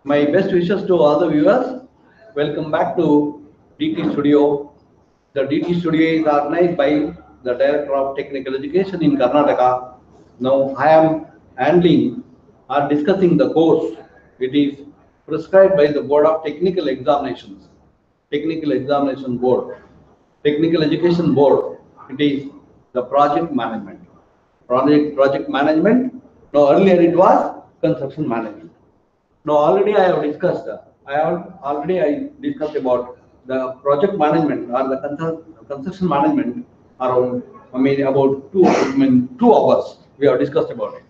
My best wishes to all the viewers. Welcome back to DT Studio. The DT Studio is organized by the Director of Technical Education in Karnataka. Now I am handling or discussing the course. It is prescribed by the Board of Technical Examinations, Technical Examination Board, Technical Education Board. It is the project management. Project management. Now earlier it was construction management. Now already I have discussed. I discussed about the project management or the construction management around. About 2 hours we have discussed about it.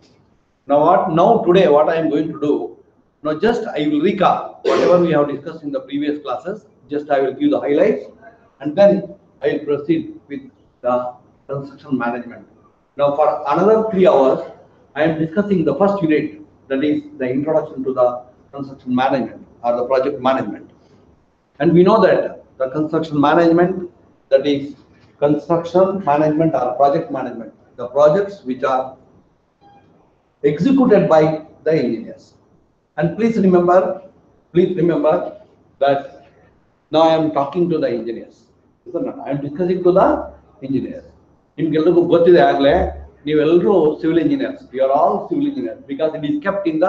Now today what I am going to do. Now just I will recap whatever we have discussed in the previous classes. Just I will give the highlights and then I will proceed with the construction management. Now for another 3 hours I am discussing the first unit, that is the introduction to the construction management or the project management. And we know that the construction management, that is construction management or project management, the projects which are executed by the engineers. And please remember that now I am talking to the engineers. I am discussing to the engineers. ನಿಮ್ಗೆಲ್ಲರಿಗೂ ಗೊತ್ತಿದೆ ಆಗಲೇ ನೀವೆಲ್ಲರೂ civil engineers, you are all civil engineers because it is kept in the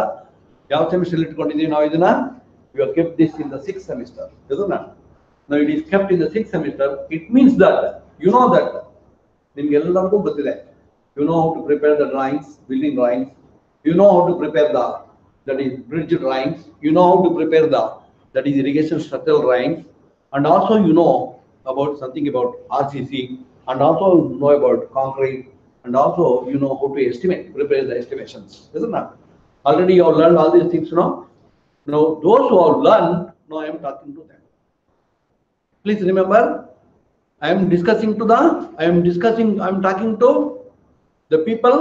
ಯಾವ semester ಇಟ್ಕೊಂಡಿದ್ದೀವಿ ನಾವು ಇದನ್ನ, you are kept this in the 6th semester, isn't it? Now it is kept in the 6th semester. It means that you know that ನಿಮ್ಗೆಲ್ಲರಿಗೂ ಗೊತ್ತಿದೆ, you know how to prepare the drawings, building drawings, you know how to prepare the, that is bridge drawings, you know how to prepare the, that is irrigation structural drawings, and also you know about something about RCC, and also know about concrete, and also you know how to estimate, prepare the estimations, isn't it? Already you have learned all these things, Now those who have learned, now I am talking to them. Please remember, I am talking to the people,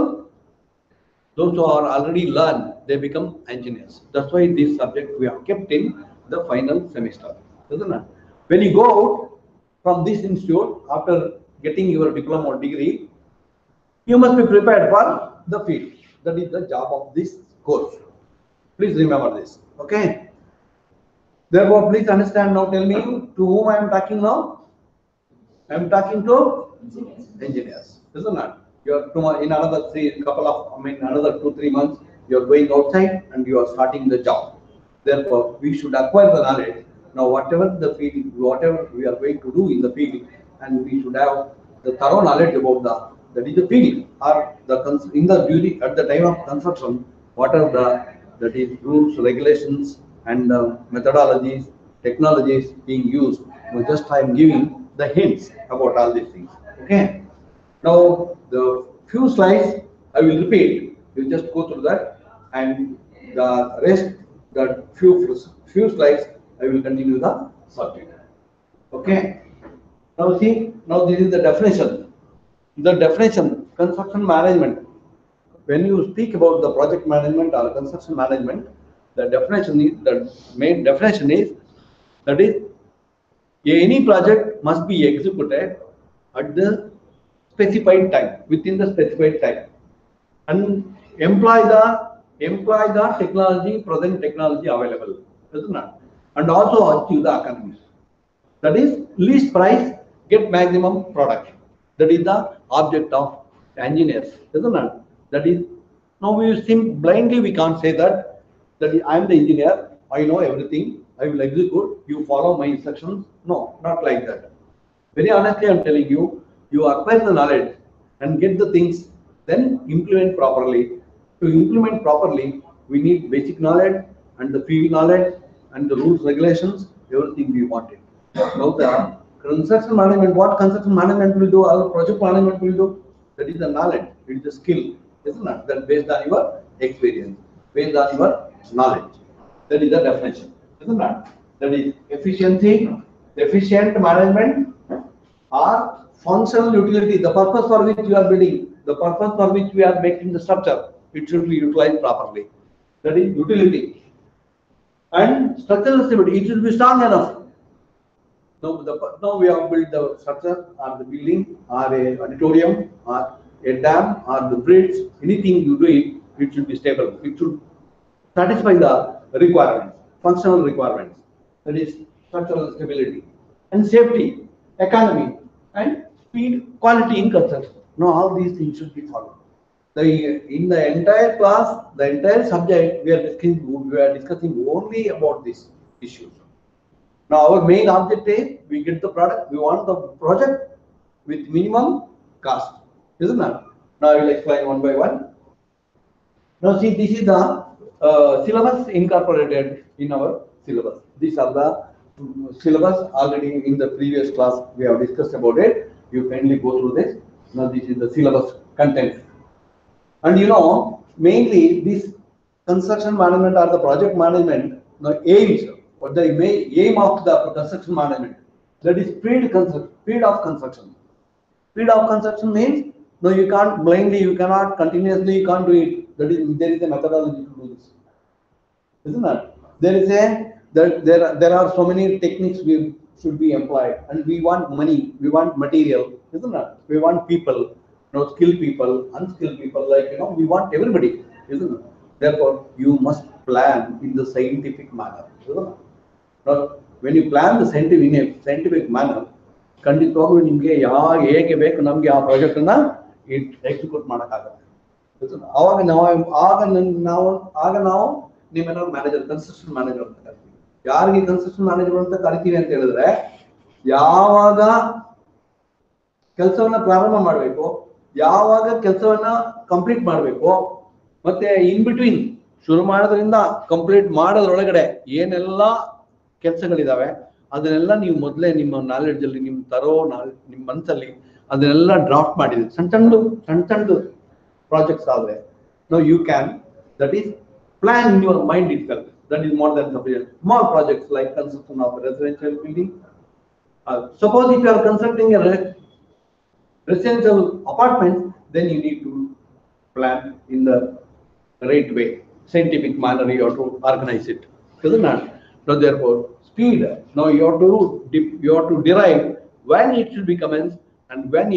those who are already learned, they become engineers. That's why this subject we have kept in the final semester, isn't it? When you go out from this institute after getting your diploma or degree, you must be prepared for the field. That is the job of this course. Please remember this, okay? Therefore, please understand now. Tell me to whom I am talking now. I am talking to engineers, isn't it? You are in another another 2-3 months. You are going outside and you are starting the job. Therefore, we should acquire the knowledge. Now, whatever the field, whatever we are going to do in the field, and we should have the thorough knowledge about that is the field or the in the duty at the time of construction. What are the, that is rules, regulations, and methodologies, technologies being used? Just I am giving the hints about all these things. Okay. Now the few slides I will repeat. You just go through that, and the rest, the few slides I will continue the subject. Okay. Now see, now this is the definition. The definition, construction management. When you speak about the project management or construction management, the definition is, the main definition is, that is any project must be executed at the specified time, within the specified time, and employ the technology, present technology available, isn't it? And also achieve the economies. That is least price, get maximum production. That is the object of engineers, isn't it? That is, now we think blindly, we can't say that I am the engineer, I know everything, I will execute, you follow my instructions. No, not like that. Very honestly, I am telling you, you acquire the knowledge and get the things, then implement properly. To implement properly, we need basic knowledge and the field knowledge and the rules, regulations, everything we wanted. Now the construction management, what construction management will do, or project management will do, that is the knowledge, it is the skill, isn't it? That based on your experience, based on your knowledge. That is the definition, isn't it? That is efficiency, efficient management, or functional utility, the purpose for which you are building, the purpose for which we are making the structure, it should be utilized properly. That is utility. And structural stability, it should be strong enough. Now we have built the structure or the building or a auditorium or a dam or the bridge. Anything you do it should be stable. It should satisfy the requirements. functional requirements, that is structural stability and safety, economy, and speed, quality in construction. Now all these things should be followed. In the entire class, the entire subject, we are discussing only about these issues. Now our main object is we get the product, we want the project with minimum cost, isn't it? Now I will explain one by one. Now see, this is the syllabus incorporated in our syllabus. These are the syllabus already in the previous class we have discussed about it. You kindly go through this. Now this is the syllabus content. And you know, mainly this construction management or the project management aims, or the aim of the construction management, that is speed of construction. Speed of construction means no, you can't blindly, you cannot continuously, you can't do it. That is, there is a methodology to do this, isn't it? There are so many techniques we should be employed, and we want money, we want material, isn't it? We want people, skilled people, unskilled people, we want everybody, isn't it? Therefore, you must plan in the scientific manner, isn't it? Now, when you plan the scientific manner, ಖಂಡಿತವಾಗ್ಲೂ ನಿಮಗೆ ಹೇಗೆ ಬೇಕು ನಮಗೆ ಆ project ಅನ್ನ execute ಮಾಡೋಕ್ಕಾಗತ್ತೆ. ಆಗ ನಾವು ನಿಮ್ಮೆಲ್ಲ ಮ್ಯಾನೇಜರ್, ಕನ್ಸ್ಟ್ರಕ್ಷನ್ ಮ್ಯಾನೇಜರ್ ಅಂತ ಕರಿತೀವಿ. ಯಾರಿಗೆ ಕನ್ಸ್ಟ್ರಕ್ಷನ್ ಮ್ಯಾನೇಜರ್ ಅಂತ ಕರಿತೀವಿ ಅಂತ ಹೇಳಿದ್ರೆ, ಯಾವಾಗ ಕೆಲಸವನ್ನ ಪ್ರಾರಂಭ ಮಾಡಬೇಕು, ಯಾವಾಗ ಕೆಲಸವನ್ನ ಕಂಪ್ಲೀಟ್ ಮಾಡಬೇಕು, ಮತ್ತೆ ಇನ್ ಬಿಟ್ವೀನ್ ಶುರು ಮಾಡೋದ್ರಿಂದ ಕಂಪ್ಲೀಟ್ ಮಾಡೋದ್ರೊಳಗಡೆ ಏನೆಲ್ಲ ಕೆಲಸಗಳಿದಾವೆ ಅದನ್ನೆಲ್ಲ ನೀವು ಮೊದಲೇ ನಿಮ್ಮ ನಾಲೆಡ್ಜ್ ಅಲ್ಲಿ ನಿಮ್ಮ ಮನಸ್ಸಲ್ಲಿ ಅದನ್ನೆಲ್ಲ ಡ್ರಾಫ್ಟ್ ಮಾಡಿದ್ರಿ. ಸಣ್ಣ ಪ್ರಾಜೆಕ್ಟ್ಸ್ ಆದ್ರೆ you can, that is plan in your mind itself. That is more than sufficient. Small projects like construction of a residential building. Suppose if you are constructing a residential apartment, then you need to plan in the right way, scientific manner. You have to organize it, isn't it? So therefore, speed. Now you have to derive when it should be commenced and when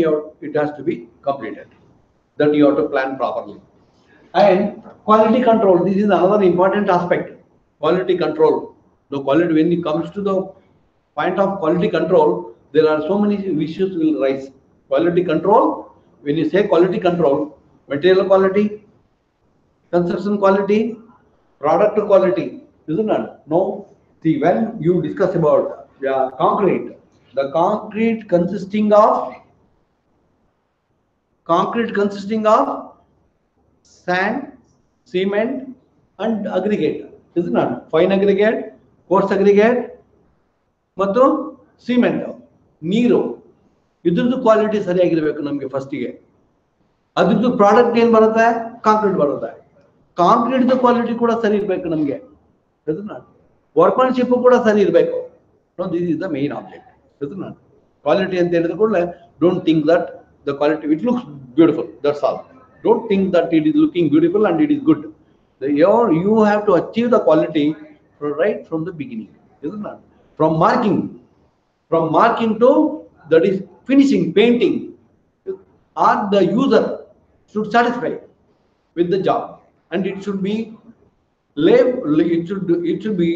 it has to be completed. That you have to plan properly. And quality control. This is another important aspect. Quality control. The quality, when it comes to the point of quality control, there are so many issues will rise. Quality control. When you say quality control, material quality, construction quality, product quality, isn't it? No. See, when you discuss about concrete, the concrete consisting of sand, cement, and aggregate, isn't it? Fine aggregate, coarse aggregate, ಮತ್ತು cement, ನೀರು, ಇದ್ರದ್ದು quality ಸರಿಯಾಗಿರ್ಬೇಕು ನಮಗೆ ಫಸ್ಟಿಗೆ. ಅದ್ರದ್ದು product ಏನ್ ಬರುತ್ತೆ, concrete ಬರುತ್ತೆ. ಕಾಂಕ್ರೀಟ್ದು quality ಕೂಡ ಸರಿ ಇರ್ಬೇಕು ನಮಗೆ, ವರ್ಕ್ಮನ್ಶಿಪ್ ಕೂಡ ಸರಿ ಇರಬೇಕು. This is the main object, quality ಅಂತ ಹೇಳಿದ ಕೂಡಲೇ don't think that the quality it looks beautiful, that's all. Don't think that it is looking beautiful and it is good. You have to achieve the quality right from the beginning, isn't it? From marking to that is finishing, painting, or the user should satisfy with the job, and it should be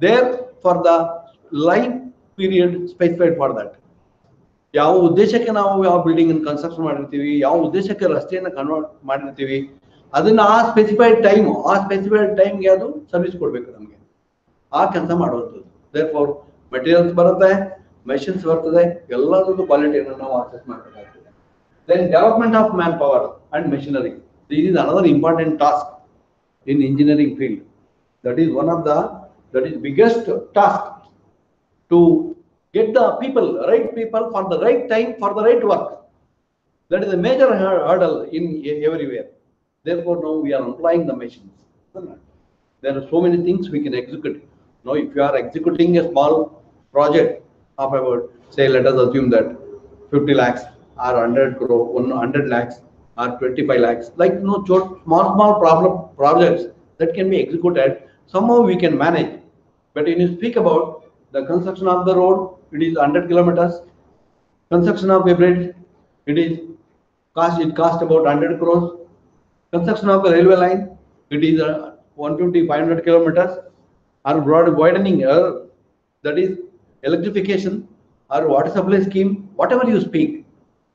there for the life period specified for that. ಯಾವ ಉದ್ದೇಶಕ್ಕೆ ನಾವು ಯಾವ building ಅನ್ನು construction ಮಾಡಿರ್ತೀವಿ, ಯಾವ ಉದ್ದೇಶಕ್ಕೆ ರಸ್ತೆಯನ್ನು convert ಮಾಡಿರ್ತೀವಿ, ಅದನ್ನ ಆ ಸ್ಪೆಸಿಫೈಡ್ ಟೈಮ್ಗೆ ಅದು ಸರ್ವಿಸ್ ಕೊಡ್ಬೇಕು ನಮಗೆ, ಆ ಕೆಲಸ ಮಾಡುವಂಥದ್ದು. ದೇರ್ಫೋರ್ ಮೆಟೀರಿಯಲ್ಸ್ ಬರುತ್ತೆ, ಮೆಷಿನ್ಸ್ ಬರ್ತದೆ, ಎಲ್ಲದರದ್ದು ಕ್ವಾಲಿಟಿಯನ್ನು ನಾವು ಅಸೆಸ್ ಮಾಡಬೇಕಾಗ್ತದೆ. Then development of manpower and machinery. This is another important task in engineering field. That is one of the biggest task, to get the right people for the right time for the right work. That is a major hurdle in everywhere. Therefore, now we are employing the machines. There are so many things we can execute. Now, if you are executing a small project of about, say, let us assume that 50 lakhs or 100 crore, 100 lakhs or 25 lakhs, like small projects that can be executed, somehow we can manage. But when you speak about the construction of the road, it is 100 kilometers. Construction of a bridge, it cost about 100 crores. Construction of a railway line, it is 150, 500 kilometers. or widening, that is electrification, or water supply scheme, whatever you speak.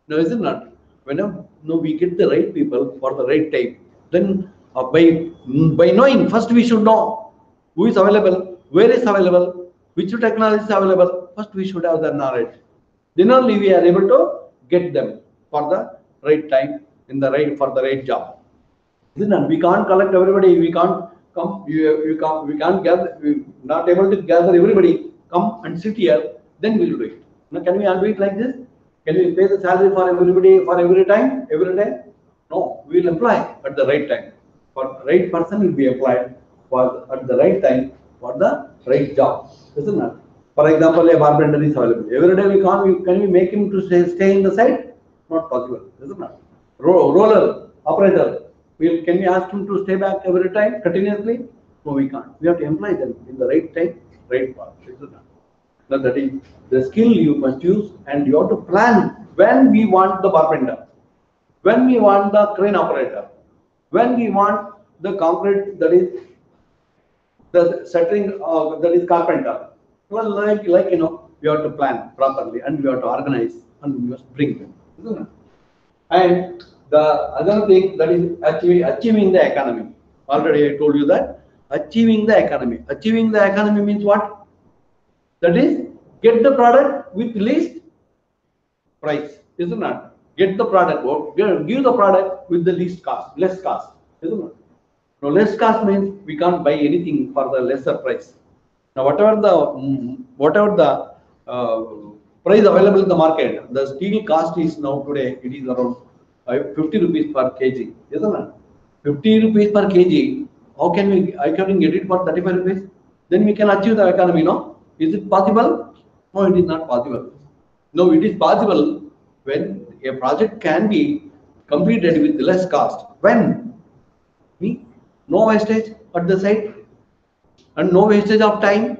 No, is it not? Whenever we get the right people for the right time, then by knowing, first we should know who is available, where is available, which technology is available. First we should have the knowledge. Then only we are able to get them for the right time in the right for the right job. Isn't it? We can't collect everybody. We can't come. You can't. We can't gather. We not able to gather everybody. Come and sit here. Then we'll do it. Now, can we all do it like this? Can we pay the salary for everybody for every time, every day? No. We will apply at the right time. For right person will be applied for at the right time for the right job. Isn't it? For example, a bartender is available. Every day we can't. Can we make him to stay in the site? Not possible. Isn't it? Roller operator. Can we ask him to stay back every time continuously? No, we can't. We have to employ them in the right time, right path. Now that is the skill you must use, and you have to plan when we want the carpenter, when we want the crane operator, when we want the concrete, that is the settling, that is carpenter. Well, like we have to plan properly, and we have to organize, and we must bring them. Isn't it? And the other thing, that is achieving the economy. Already I told you that achieving the economy. Achieving the economy means what? That is get the product with least price. Isn't it? Get the product, or give the product with the least cost, less cost. Isn't it? Now less cost means we can't buy anything for the lesser price. Now whatever the price available in the market, the steel cost is now today, it is around 50 rupees per kg, isn't it? 50 rupees per kg. How can I can get it for 35 rupees? Then we can achieve the economy, no? Is it possible? No, it is not possible. No, it is possible when a project can be completed with less cost. When? No wastage at the site and no wastage of time.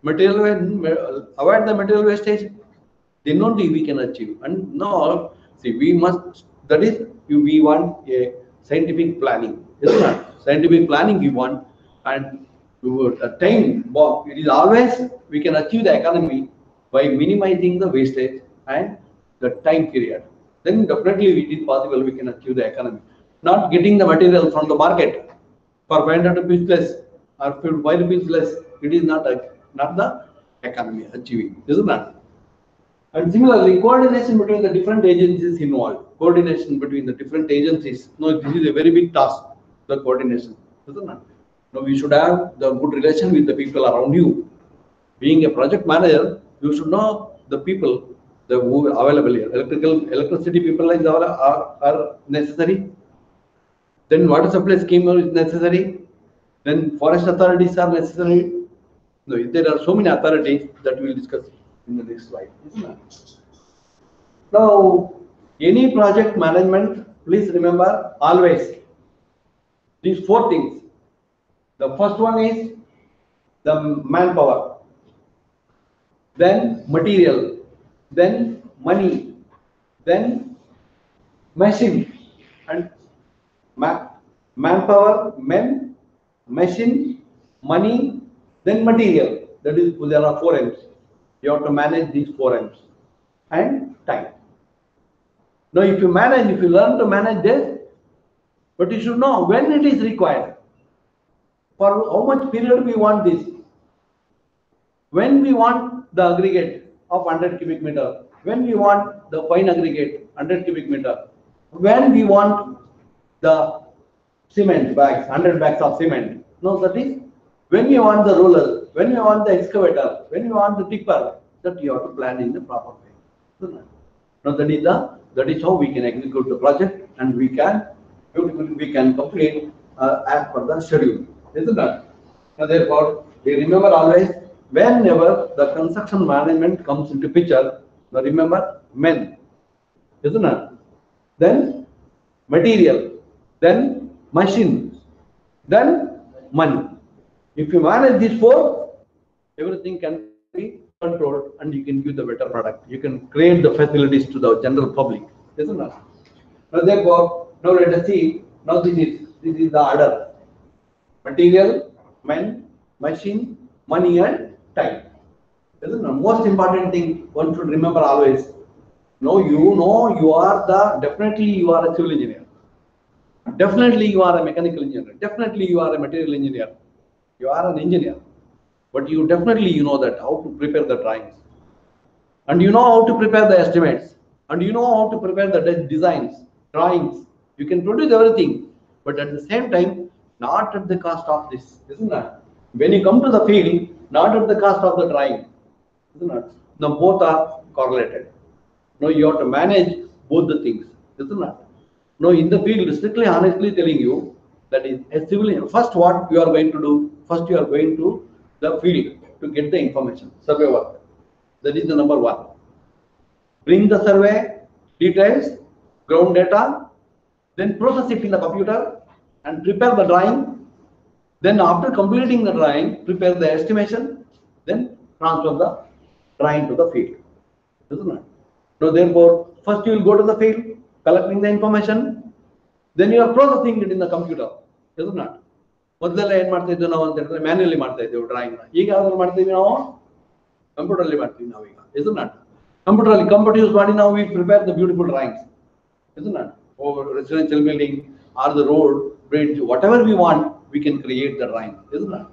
Avoid the material wastage. Then only we can achieve. And now, see, we must, that is, we want a scientific planning. Isn't it? Scientific planning we want, and time, it is always, we can achieve the economy by minimizing the wastage and the time period. Then definitely it is possible we can achieve the economy. Not getting the material from the market for 500 rupees less or 5 rupees less, it is not the economy achieving, isn't it? And similarly, coordination between the different agencies involved. Coordination between the different agencies. No, this is a very big task, the coordination, isn't it? Now we should have the good relation with the people around you. Being a project manager, you should know the people who are available here. Electricity people are necessary. Then water supply scheme is necessary. Then forest authorities are necessary. No, there are so many authorities that we will discuss in the next slide. Now, any project management, please remember always these 4 things. The first one is the manpower, then material, then money, then machine, and manpower, machine, money, then material. That is, there are 4 M's. You have to manage these 4 M's, and time. Now, if you learn to manage this, but you should know when it is required. For how much period we want this? When we want the aggregate of 100 cubic meter, when we want the fine aggregate 100 cubic meter, when we want the cement bags, 100 bags of cement. No, that is when we want the roller, when we want the excavator, when we want the tipper, that you have to plan in the proper way. Now that is how we can execute the project, and we can complete as per the schedule. Isn't that? Now therefore, we remember always, whenever the construction management comes into picture, now remember men, isn't it? Then material, then machine, then money. If you manage these 4, everything can be controlled, and you can give the better product. You can create the facilities to the general public, isn't it? Now therefore, now let us see. Now this is the order: material, men, machine, money and time. This is the most important thing one should remember always. No, you are definitely you are a civil engineer. Definitely you are a mechanical engineer. Definitely you are a material engineer. You are an engineer. But you definitely you know that how to prepare the drawings. And you know how to prepare the estimates. And you know how to prepare the designs, drawings. You can produce everything. But at the same time, not at the cost of this, isn't it? When you come to the field, not at the cost of the drawing, isn't it? Now both are correlated. Now you have to manage both the things, isn't it? Now in the field, strictly honestly telling you that is a civilian. First, what you are going to do? First, you are going to the field to get the information, survey work. That is the number one. Bring the survey details, ground data, then process it in the computer and prepare the drawing. Then after completing the drawing, prepare the estimation, then transfer the drawing to the field. Isn't it? So therefore, first you will go to the field, collecting the information, then you are processing it in the computer. Isn't it? ಮೊದಲೆಲ್ಲ ಏನ್ ಮಾಡ್ತಾ ಇದ್ವಿ ನಾವು ಅಂತ ಹೇಳಿದ್ರೆ manually ಮಾಡ್ತಾ ಇದ್ದೇವೆ drawing. ಈಗ ಯಾವ್ದು ಮಾಡ್ತೀವಿ ನಾವು ಕಂಪ್ಯೂಟರ್ ಅಲ್ಲಿ ಮಾಡ್ತೀವಿ ನಾವು ಈಗ. Isn't it? Computer use ಮಾಡಿ ನಾವು we prepare the beautiful drawings. Isn't it? Or residential building or the road, bridge, whatever we want, we can create the drawing. Isn't it?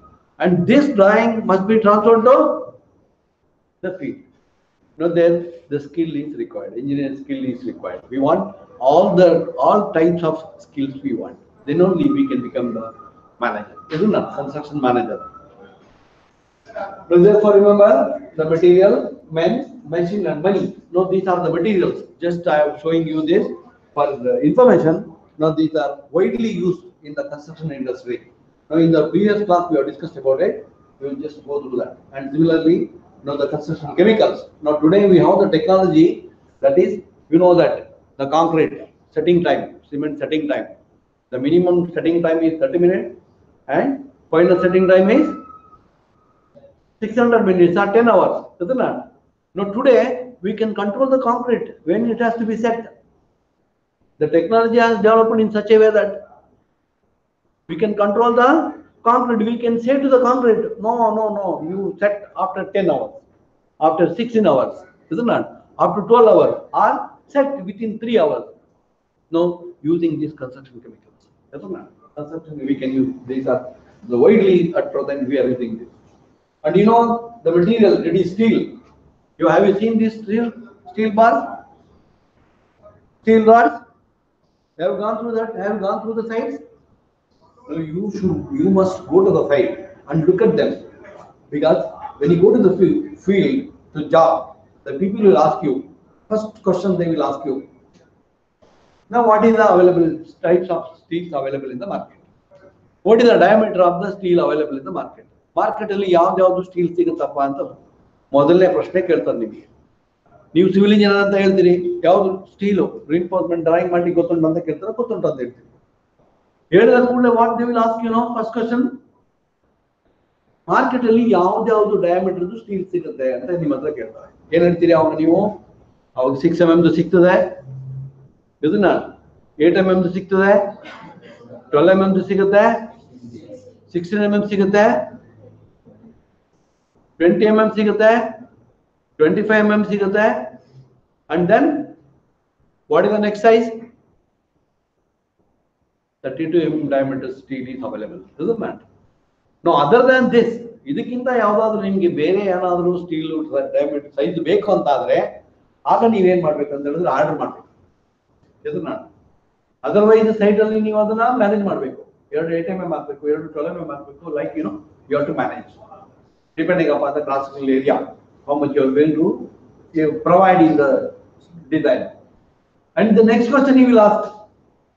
And this drawing must be transferred to the field. Now then the skill is required. Engineering skill is required. We want all types of skills we want. Then only we can become the manager. Isn't it? Construction manager. So therefore remember the material, men, machine and money. Now these are the materials. Just I am showing you this for the information. Now these are widely used in the construction industry. Now in the previous class we have discussed about it. We will just go through that. And similarly, now the construction chemicals. Now today we have the technology that is, you know that the concrete setting time, cement setting time. The minimum setting time is 30 minutes and final setting time is 600 minutes or 10 hours. Isn't it? Now today we can control the concrete when it has to be set. The technology has developed in such a way that we can control the concrete. We can say to the concrete, no, you set after 10 hours, after 16 hours, isn't it? After 12 hours, or set within 3 hours. Now using these construction chemicals, isn't it? Construction we can use. These are the widely at present we are using this. And you know the material, it is steel. Have you seen this steel bars, steel rods? Have you gone through that? Have you gone through the sites? You must go to the site and look at them, because when you go to the field to job, the people will ask you, first question they will ask you, now what is the available types of steels available in the market? What is the diameter of the steel available in the market? Market ಅಲ್ಲಿ ಯಾವ್ದು steel ಸಿಗುತ್ತಪ್ಪ ಅಂತ ಮೊದಲನೇ ಪ್ರಶ್ನೆ ಕೇಳ್ತಾರೆ ನಿಮಗೆ. ನೀವು civil engineer ಅಂತ ಹೇಳ್ತೀರಿ, ಯಾವ್ದು ಸ್ಟೀಲು ರಿಇನ್ಫೋರ್ಸ್ಮೆಂಟ್ ಡ್ರಾಯಿಂಗ್ ಮಾಡಿ ಗೊತ್ತುಂಟು ಅಂತ ಕೇಳ್ತಾರೆ, ಗೊತ್ತುಂಟು ಅಂತ ಹೇಳ್ತೀರಿ. ಹೇಳಿದ ಕೂಡಲೇ what they will ask you know first question, market ಅಲ್ಲಿ ಯಾವ್ದು ಡಯಾಮೀಟರ್ ಸ್ಟೀಲ್ ಸಿಗುತ್ತೆ ಅಂತ ನಿಮ್ಮ ಹತ್ರ ಕೇಳ್ತಾರೆ. ಏನ್ ಹೇಳ್ತೀರಿ ಅವಾಗ ನೀವು? ಅವಾಗ 6 mm ಸಿಗ್ತದೆ, ಇದನ್ನ 8 mm ಸಿಗ್ತದೆ, 12 mm ಸಿಗುತ್ತೆ, 16 mm ಸಿಗುತ್ತೆ, 20 mm ಸಿಗುತ್ತೆ, 25 mm ಸಿಗುತ್ತೆ, and then what is the next size? 32 mm diameter steel is available, isn't it? Now other than this, ಇದಕ್ಕಿಂತ ಯಾವ್ದಾದ್ರು ನಿಮ್ಗೆ ಬೇರೆ ಏನಾದ್ರು ಸ್ಟೀಲ್ ಡಯಾಮೀಟರ್ ಸೈಜ್ ಬೇಕು ಅಂತ ಆದ್ರೆ ಆಗ ನೀವೇನ್ ಮಾಡ್ಬೇಕು ಅಂತ ಹೇಳಿದ್ರೆ ಆರ್ಡರ್ ಮಾಡ್ಬೇಕು, ಇದನ್ನ. ಅದರ್ವೈಸ್ ಸೈಟ್ ಅಲ್ಲಿ ನೀವು ಅದನ್ನ ಮ್ಯಾನೇಜ್ ಮಾಡ್ಬೇಕು. 2 8 mm ಹಾಕ್ಬೇಕು, 2 12 mm ಹಾಕ್ಬೇಕು, like you have to manage depending upon the classical area, how much you are going to provide in the design. And the next question he will ask,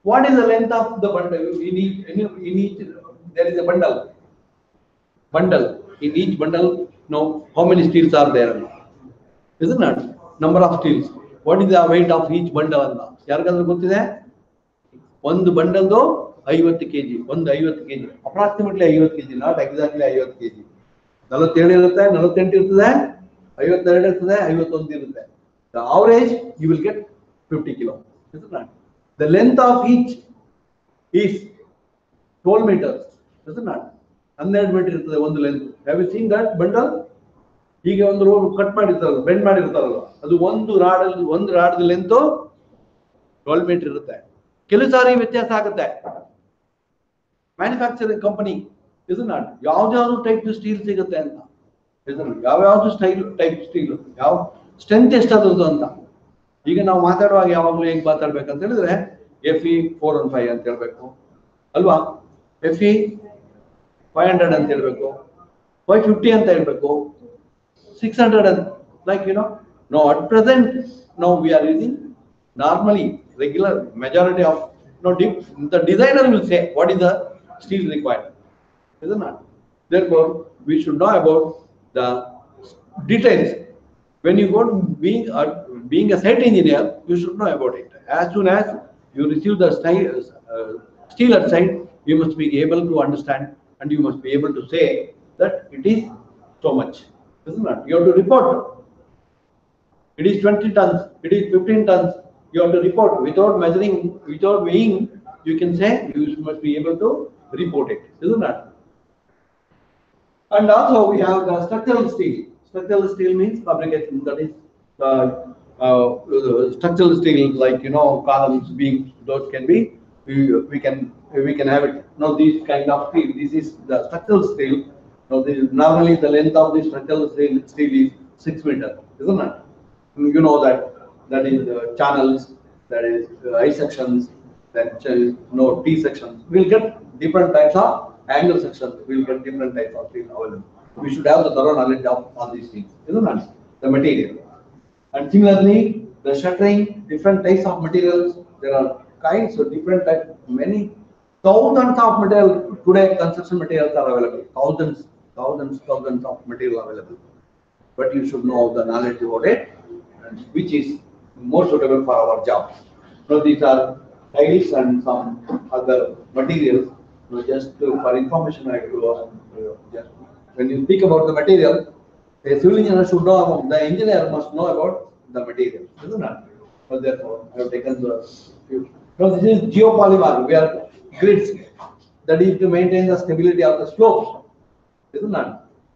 what is the length of the bundle? In each there is a bundle. In each bundle, how many steels are there? Isn't it? Number of steels. What is the weight of each bundle? ಯಾರಿಗಾದ್ರೂ ಗೊತ್ತಿದೆ? ಒಂದು ಬಂಡಲ್ದು 50 kg, ಒಂದು 50 kg, approximately 50 kg, not exactly 50 kg. 47 ಇರುತ್ತೆ, 48 ಇರ್ತದೆ, 52 ಇರ್ತದೆ, 51 ಇರುತ್ತೆ. The average you will get 50 kg. Isn't it? The length of each is 12 meters. Isn't it? 12 metre ಇರ್ತದೆ ಒಂದು length. Have you seen that bundle? ಹೀಗೆ ಒಂದು ರೋಡ್ ಕಟ್ ಮಾಡಿರ್ತಾರಲ್ಲ, bend ಮಾಡಿರ್ತಾರಲ್ಲ, ಅದು ಒಂದು ರಾಡ್ ಲೆಂತ್ 12 ಮೀಟರ್ ಇರುತ್ತೆ. ಕೆಲವು ಸಾರಿ ವ್ಯತ್ಯಾಸ ಆಗುತ್ತೆ. ಮ್ಯಾನುಫ್ಯಾಕ್ಚರಿಂಗ್ ಕಂಪನಿ ಇದು ನಾಟ್ ಯಾವ್ದಾದ್ರು ಟೈಪ್ ಸ್ಟೀಲ್ ಸಿಗುತ್ತೆ ಅಂತ, ಯಾವ್ಯಾವ್ದು ಟೈಪ್ ಸ್ಟೀಲ್, ಯಾವ ಸ್ಟ್ರೆಂತ್ ಎಷ್ಟಾದ್ರು ಅಂತ. ಈಗ ನಾವು ಮಾತಾಡುವಾಗ ಯಾವಾಗಲೂ ಹೇಗೆ ಮಾತಾಡ್ಬೇಕಂತ ಹೇಳಿದ್ರೆ FE 415 ಅಂತ ಹೇಳ್ಬೇಕು ಅಲ್ವಾ, FE 500 ಅಂತ ಹೇಳ್ಬೇಕು, 550 ಅಂತ ಹೇಳ್ಬೇಕು, 600 ಅಂತ, like now at present now we are using normally regular majority of the designer will say what is the steel required, is it not? Therefore we should know about the details. When you go to being a site engineer, you should know about it. As soon as you receive the steel at site, you must be able to understand and you must be able to say that it is so much, isn't it? You have to report. It is 20 tons, it is 15 tons. You have to report without measuring, without weighing. You can say you must be able to report it, isn't it? And also we have the structural steel. Structural steel means fabrication. That is structural steel, like columns, beams. Those can be we can have it. Now these kind of steel. This is the structural steel. Now normally the length of the structural steel is 6 meters, isn't it? You know that is channels, that is I sections, then T sections. We'll get different types of angle sections. We'll get different types of steel available. We should have the thorough knowledge of all these things, isn't it? The material. And similarly, the shuttering, different types of materials. There are kinds of different types. Many thousands of material today. Construction materials are available. Thousands of material available. But you should know the knowledge about it, and which is more suitable for our job. So these are tiles and some other materials. So just for information, I have to just when you speak about the material, a civil engineer should know about, the engineer must know about the material, isn't it? So therefore, I have taken the few. Now this is geopolymer. We are grids. That is to maintain the stability of the slopes, isn't it?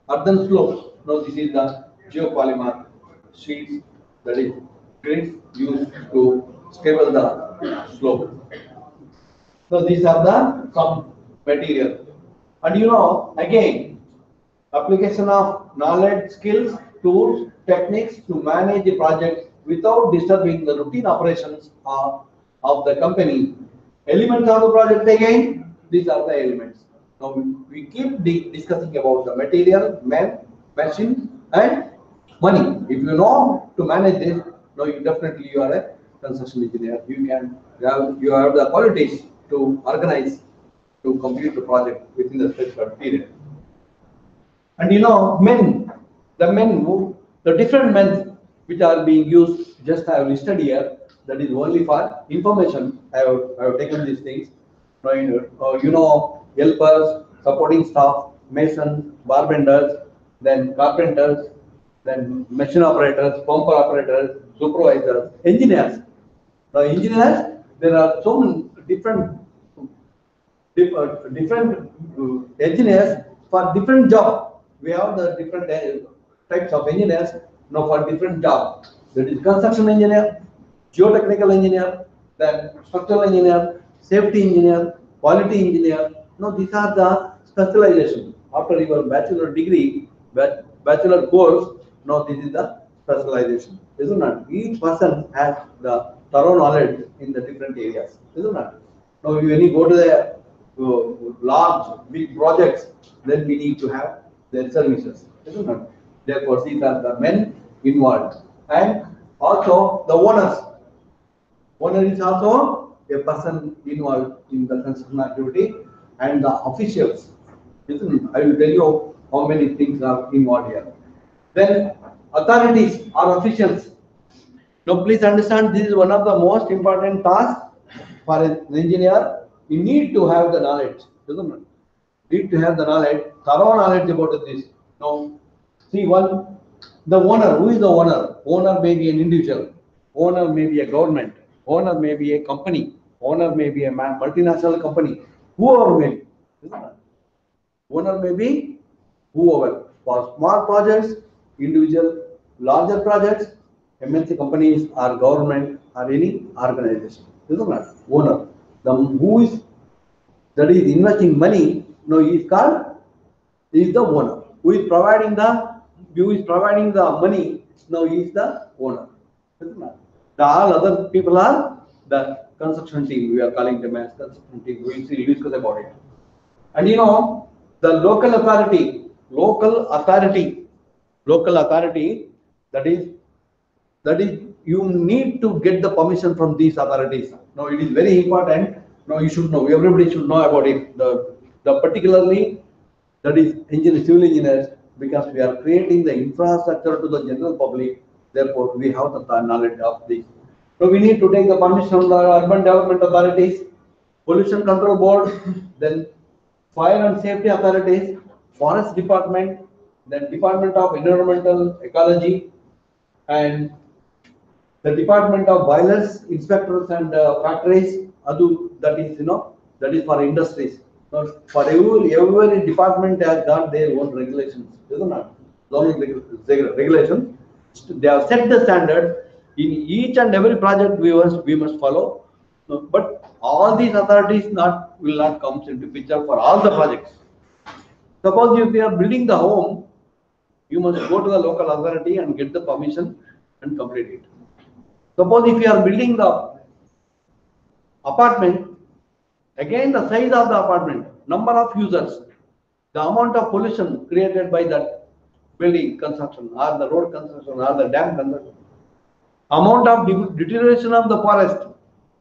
Earthen slopes. Now this is the geopolymer sheets. That is grids used to stable the slope. So these are the some material. And again, application of knowledge, skills, tools, techniques to manage the project without disturbing the routine operations of the company. Elements of the project again, these are the elements. Now we keep discussing about the material, man, machine, and money. If you know to manage this, now you definitely you are a construction engineer. You have the qualities to organize, to complete the project within the specified period. And the different men which are being used, just I have listed here. That is only for information. I have taken these things. Helpers, supporting staff, masons, barbenders, then carpenters, then machine operators, pumper operators, supervisors, engineers. Now engineers, there are so many different engineers for different jobs. We have the different types of engineers now for different jobs. That is construction engineer, geotechnical engineer, then structural engineer, safety engineer, quality engineer. Now these are the specialization. After your bachelor degree, bachelor course, now this is the specialization, isn't it? Each person has the thorough knowledge in the different areas, isn't it? Now when you go to the large, big projects, then we need to have their services, isn't it? Therefore, these are the men involved, and also the owners. Owner is also a person involved in the construction activity, and the officials, isn't it? I will tell you how many things are involved here. Then authorities or officials. Now, please understand, this is one of the most important tasks for an engineer. You need to have the knowledge, isn't it? Need to have the knowledge, thorough knowledge about this. Now, see the owner. Who is the owner? Owner may be an individual. Owner may be a government. Owner may be a company. Owner may be a multinational company. Whoever may be, isn't it? Owner may be whoever. For small projects, individual, larger projects, MNC companies or government or any organization. Isn't that? Owner. The who is that is investing money, no, he is called, he is the owner. Who is providing the money, now he is the owner. Isn't that? The all other people are the construction team. We are calling them as construction team. We will discuss about it. And you know, the local authority, that is you need to get the permission from these authorities. Now it is very important. Now you should know. Everybody should know about it. The particularly that is civil engineers, because we are creating the infrastructure to the general public. Therefore, we have the knowledge of this. So we need to take the permission from the urban development authorities, pollution control board, then fire and safety authorities, forest department, then department of environmental ecology, and the department of boilers, inspectors and factories. That is, that is for industries. So for every department has got their own regulations, isn't it? Zoning regulations. They have set the standard in each and every project we must follow. But all these authorities will not come into picture for all the projects. Suppose if you are building the home, you must go to the local authority and get the permission and complete it. Suppose if you are building the apartment, again the size of the apartment, number of users, the amount of pollution created by that building construction or the road construction or the dam construction, amount of deterioration of the forest.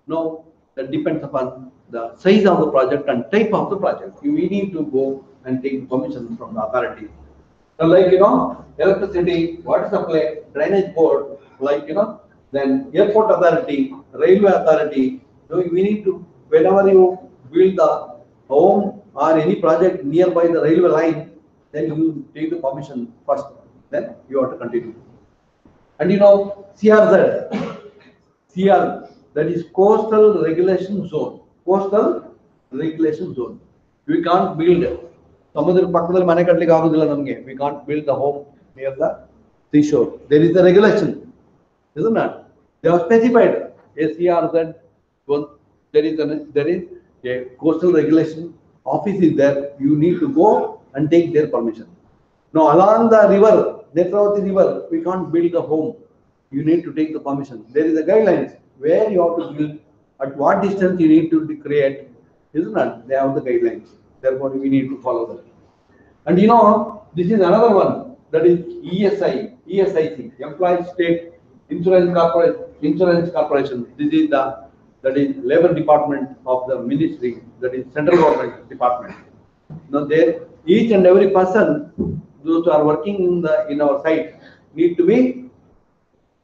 No, that depends upon the size of the project and type of the project. We need to go and take permission from the authority. So like, electricity, water supply, drainage board, like, then airport authority, railway authority. So we need to, whenever you build the home or any project nearby the railway line, then you take the permission first, then you have to continue. And CR, that is coastal regulation zone. Coastal regulation zone. We can't build. We can't build the home near the seashore. There is a regulation, isn't it? They have specified ACRZ. There is a coastal regulation office is there. You need to go and take their permission. Now along the river, Netravati river, we can't build the home. You need to take the permission. There is a guidelines where you have to build, at what distance you need to create, isn't it? They have the guidelines. Therefore, we need to follow that. And this is another one, that is ESIC, Employee State Insurance Corporation. This is that is Labor Department of the Ministry, that is Central Government Department. Now there, each and every person, those who are working in our site, need to be.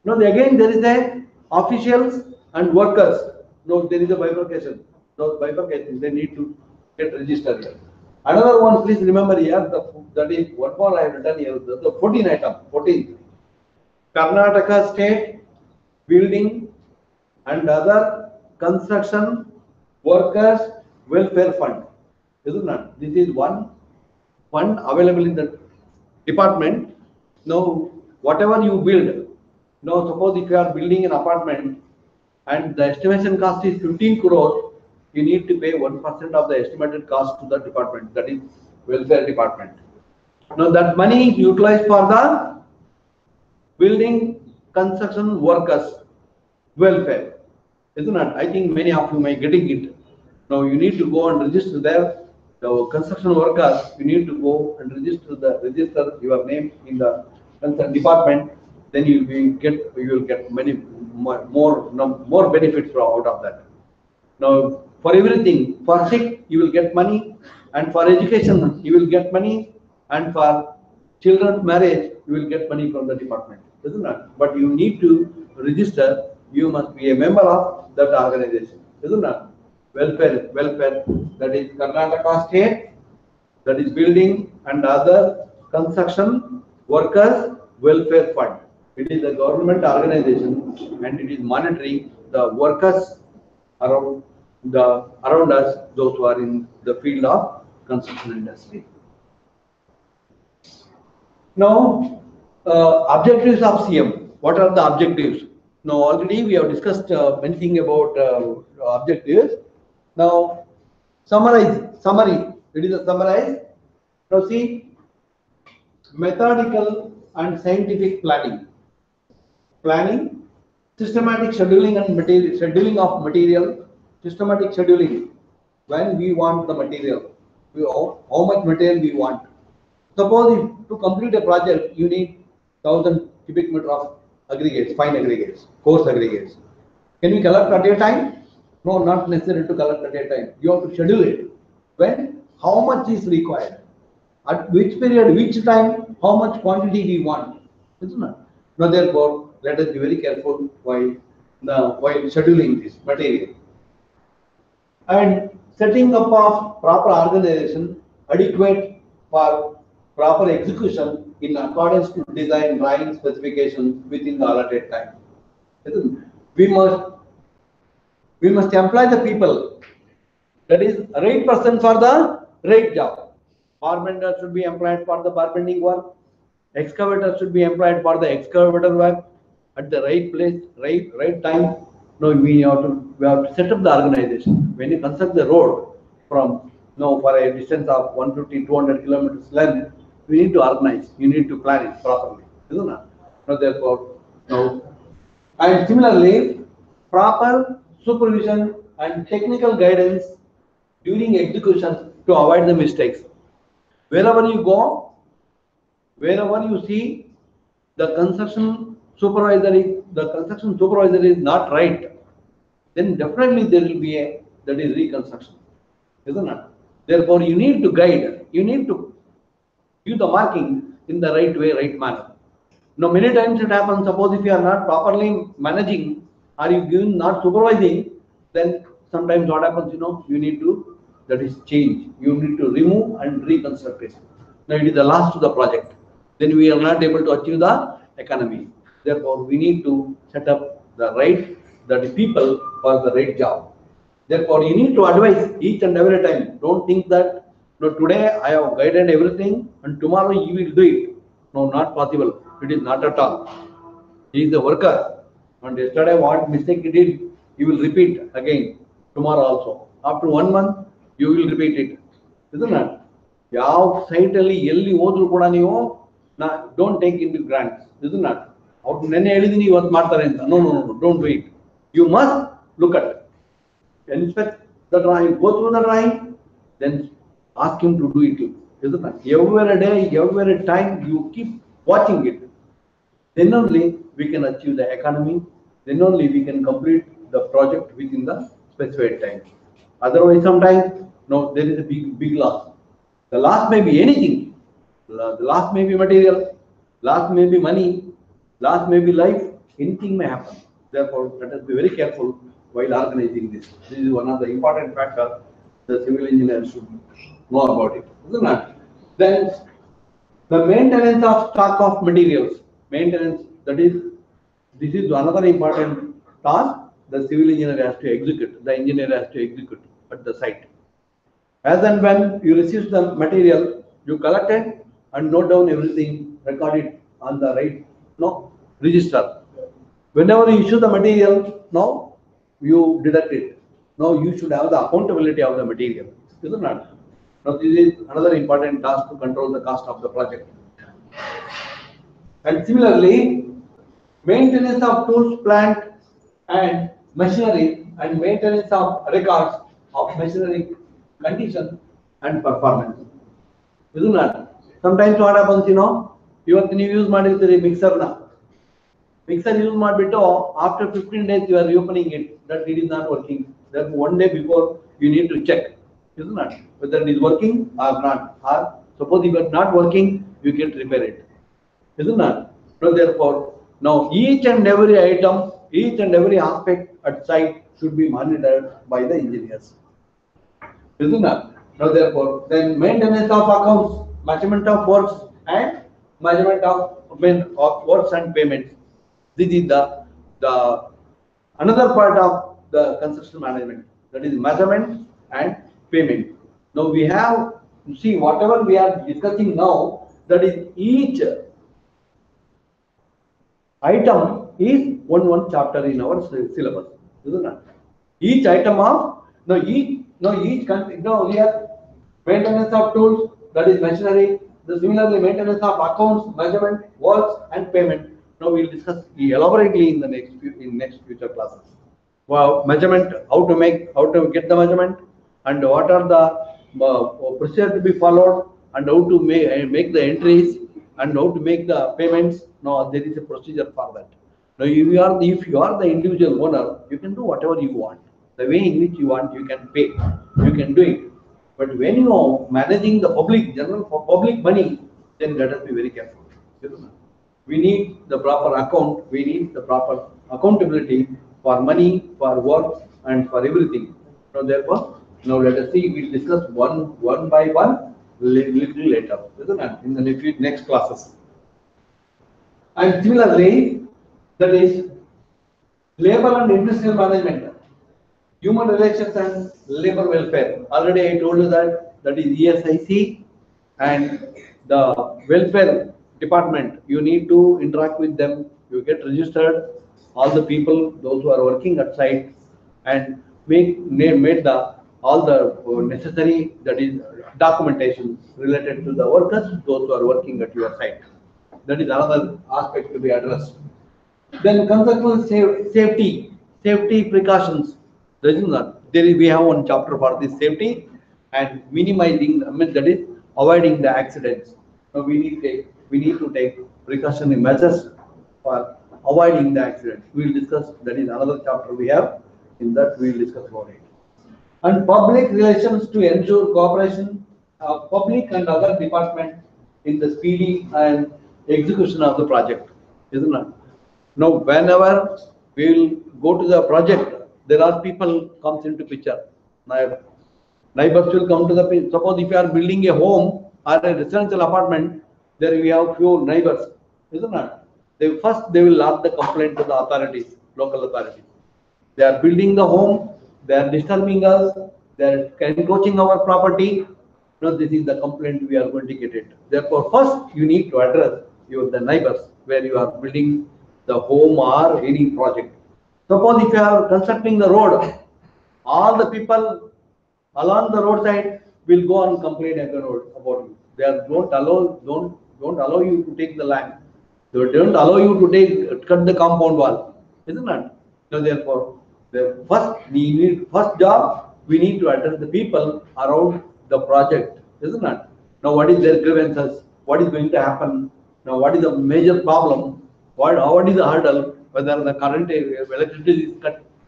Again there is a officials and workers. There is a bifurcation. Those bifurcations, they need to get registered here. Another one, please remember here, that is one more I have written here, the 14 item, 14. Karnataka State Building and Other Construction Workers Welfare Fund. Isn't it? This is one fund available in the department. Now, whatever you build, suppose if you are building an apartment and the estimation cost is 15 crores, you need to pay 1% of the estimated cost to the department, that is welfare department. Now that money is utilized for the building construction workers welfare, isn't it? I think many of you may getting it. Now you need to go and register there. The construction workers, you need to go and register your name in the concerned department. Then you will get many more benefits out of that. Now, for everything, for sick you will get money, and for education you will get money, and for children's marriage you will get money from the department, isn't it? But you need to register. You must be a member of that organization, isn't it? Welfare, that is Karnataka State, that is Building and Other Construction Workers Welfare Fund. It is a government organization and it is monitoring the workers around us, those who are in the field of construction industry. Now, objectives of CM. What are the objectives? Now, already we have discussed many things about objectives. Now, summary. It is a summarize. Now, see, methodical and scientific planning, systematic scheduling and scheduling of material, systematic scheduling when we want the material, how much material we want. Suppose if to complete a project you need 1000 cubic meter of aggregates, fine aggregates, coarse aggregates. Can we collect at a time? No, not necessary to collect at a time. You have to schedule it. When, how much is required? At which period, which time, how much quantity we want. Isn't it? Now therefore, let us be very careful while scheduling this material. And setting up of proper organization adequate for proper execution in accordance to design drawing specifications within the allotted time. We must employ the people, that is right person for the right job. Barbender should be employed for the barbending work. Excavator should be employed for the excavator work at the right place, right time. No, we have to set up the organization. When you construct the road from for a distance of 150, 200 kilometers length, we need to organize. You need to plan it properly, isn't it? No, therefore, no. And similarly, proper supervision and technical guidance during execution to avoid the mistakes. Wherever you go, wherever you see the construction supervisor is not right, then definitely there will be that is reconstruction, isn't it? Therefore, you need to guide, you need to give the marking in the right way, right manner. Now, many times it happens, suppose if you are not properly managing or you not supervising, then sometimes what happens, you need to, that is change. You need to remove and reconstruct it. Now, it is the last of the project. Then we are not able to achieve the economy. Therefore, we need to set up the right, that people for the right job. Therefore, you need to advise each and every time. Don't think that, no, today I have guided everything and tomorrow you will do it. No, not possible. It is not at all. He is a worker. And yesterday what mistake he did, he will repeat again tomorrow also. After 1 month, you will repeat it. Isn't it? ಯಾವ ಸೈಟಲ್ಲಿ ಎಲ್ಲಿ ಹೋದ್ರು ಕೂಡ ನೀವು don't take in grants. isn't it? ಅವ್ರು ನೆನ್ನೆ ಹೇಳಿದೀನಿ ಇವತ್ತು ಮಾಡ್ತಾರೆ ಅಂತ. No, don't do it. You must look at it. Inspect the drawing, go through the drawing, then ask him to do it. Isn't it? Every day, every time you keep watching it, then only we can achieve the economy, then only we can complete the project within the specified time. Otherwise, sometimes, no, there is a big loss. The loss may be anything. The loss may be material, loss may be money, loss may be life, anything may happen. Therefore, let us be very careful while organizing this. This is one of the important factors the civil engineer should know about it. Isn't it? Then, the maintenance of stock of materials. Maintenance, this is another important task the civil engineer has to execute, the engineer has to execute at the site. As and when you receive the material, you collect it and note down everything, record it on the right register. Whenever you issue the material, you deduct it. Now you should have the accountability of the material. Isn't it? Now this is another important task to control the cost of the project. And similarly, maintenance of tools, plant and machinery, and maintenance of records of machinery condition and performance. Isn't it? Sometimes what happens, ಇವತ್ತು ನೀವು use ಮಾಡಿರ್ತೀರಿ ಮಿಕ್ಸರ್ನ. Mixer use ಮಾಡಿಬಿಟ್ಟು after 15 days you are reopening it, that it is not working. Then one day before you need to check, isn't it? Whether it is working or not. Or suppose if it is not working, you can repair it. Isn't it? So therefore, now each and every item, each and every aspect at site should be monitored by the engineers. Isn't it? Now therefore, then maintenance of accounts, measurement of works and measurement of works and payments. This is the another part of the construction management, that is measurement and payment. Now we have, see, whatever we are discussing now, that is each item is one chapter in our syllabus, isn't it? Each item of here maintenance of tools, that is machinery. Similarly, maintenance of accounts, measurement, works, and payment. Now we will discuss elaborately in the next future classes. Well, measurement, how to get the measurement, and what are the procedure to be followed, and how to make the entries, and how to make the payments. No, there is a procedure for that. Now, if you are the individual owner, you can do whatever you want. The way in which you want, you can pay, you can do it. But when you are managing the public money, then let us be very careful. We need the proper account, we need the proper accountability for money, for work, and for everything. So therefore, now let us see, we'll discuss one by one little later, isn't it? In the next classes. And similarly, that is labor and industrial management, human relations and labor welfare. Already I told you that is ESIC and the welfare department. You need to interact with them. You get registered, all the people, those who are working at site, and made the all the necessary, that is documentation related to the workers, those who are working at your site. That is another aspect to be addressed. Then construction safety precautions. We have one chapter for this safety and minimizing. I mean, that is avoiding the accidents. So we need to take precautionary measures for avoiding the accidents. We will discuss. That is another chapter we have. In that we will discuss about it. And public relations to ensure cooperation of public and other departments in the speedy and execution of the project, isn't it? Now, whenever we will go to the project, there are people comes into picture. Now, neighbors will come to the picture. Suppose if you are building a home or a residential apartment, there we have few neighbors, isn't it? They will lodge the complaint to the authorities, local authorities. They are building the home, they are disturbing us, they are encroaching our property. No, this is the complaint we are going to get it. Therefore, first you need to address the neighbors where you are building the home or any project. Suppose if you are constructing the road, all the people along the roadside will go and complain about you. They don't allow you to take the land. They don't allow you to cut the compound wall, isn't it? So therefore, the first job we need to address the people around the project, isn't it? Now, what is their grievances? What is going to happen? Now, what is the major problem? What is the hurdle? Whether the current electricity is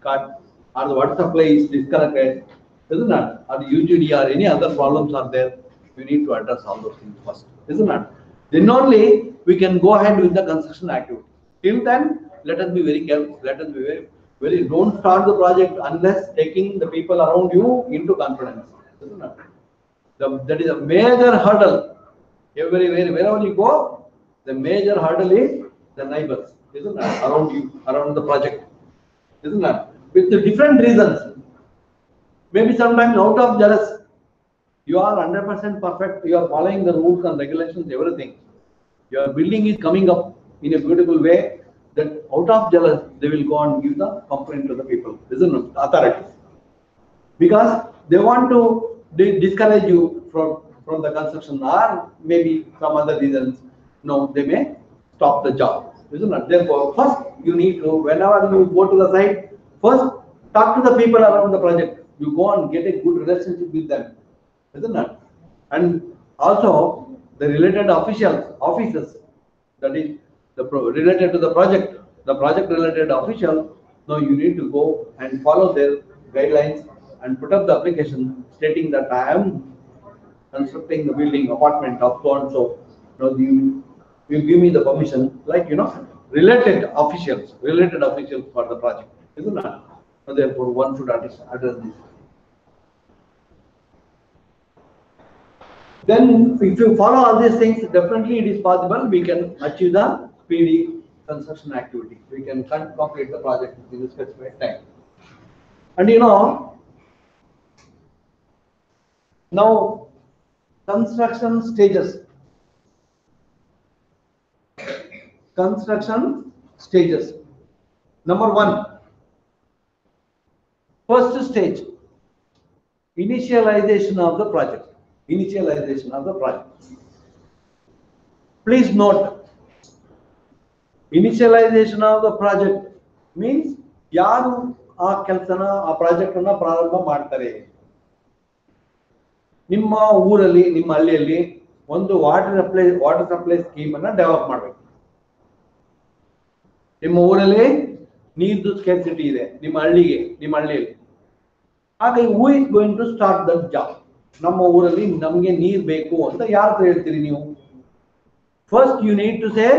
cut or the water supply is disconnected, isn't it? Or the UGD or any other problems are there, we need to address all those things first, isn't it? Then only we can go ahead with the construction activity. Till then, let us be very careful. Let us be very don't start the project unless taking the people around you into confidence, isn't it? That is a major hurdle. Wherever you go, the major hurdle is the neighbors, isn't it? Around you, around the project, isn't it? With the different reasons. Maybe sometimes out of jealous, you are 100% perfect, you are following the rules and regulations, everything. Your building is coming up in a beautiful way, that out of jealous, they will go and give the complaint to the people, isn't it? Authorities. Because they want to discourage you from the construction, or maybe some other reasons. No, they may stop the job, isn't it? Therefore, first you need to, whenever you go to the site, first talk to the people around the project. You go and get a good relationship with them, isn't it? And also the related officers, that is related to the project related official. Now you need to go and follow their guidelines and put up the application stating that I am constructing the building apartment of so and so. Now you give me the permission, like related officials for the project, isn't it? So therefore, one should address this. Then, if you follow all these things, definitely it is possible we can achieve the speedy construction activity. We can complete the project in a specified time. And now construction stages. Construction stages. Number 1, first stage, initialization of the project. Initialization of the project. Please note, initialization of the project means ಯಾರು ಆ ಕೆಲಸನ ಆ project ಅನ್ನ ಪ್ರಾರಂಭ ಮಾಡ್ತಾರೆ. ನಿಮ್ಮ ಊರಲ್ಲಿ, ನಿಮ್ಮ ಹಳ್ಳಿಯಲ್ಲಿ ಒಂದು ವಾಟರ್ ಸಪ್ಲೈ ಸ್ಕೀಮ್ ಅನ್ನ ಡೆವಲಪ್ ಮಾಡಬೇಕು. ನಿಮ್ಮ ಊರಲ್ಲಿ ನೀರು ಸ್ಕೇರ್ಸಿಟಿ ಇದೆ, ನಿಮ್ಮ ಹಳ್ಳಿಯಲ್ಲಿ. ಹಾಗೆ who is going to start that job? ನಮ್ಮ ಊರಲ್ಲಿ ನಮಗೆ ನೀರು ಬೇಕು ಅಂತ ಯಾರು ಹೇಳ್ತೀರಿ ನೀವು? First you need to say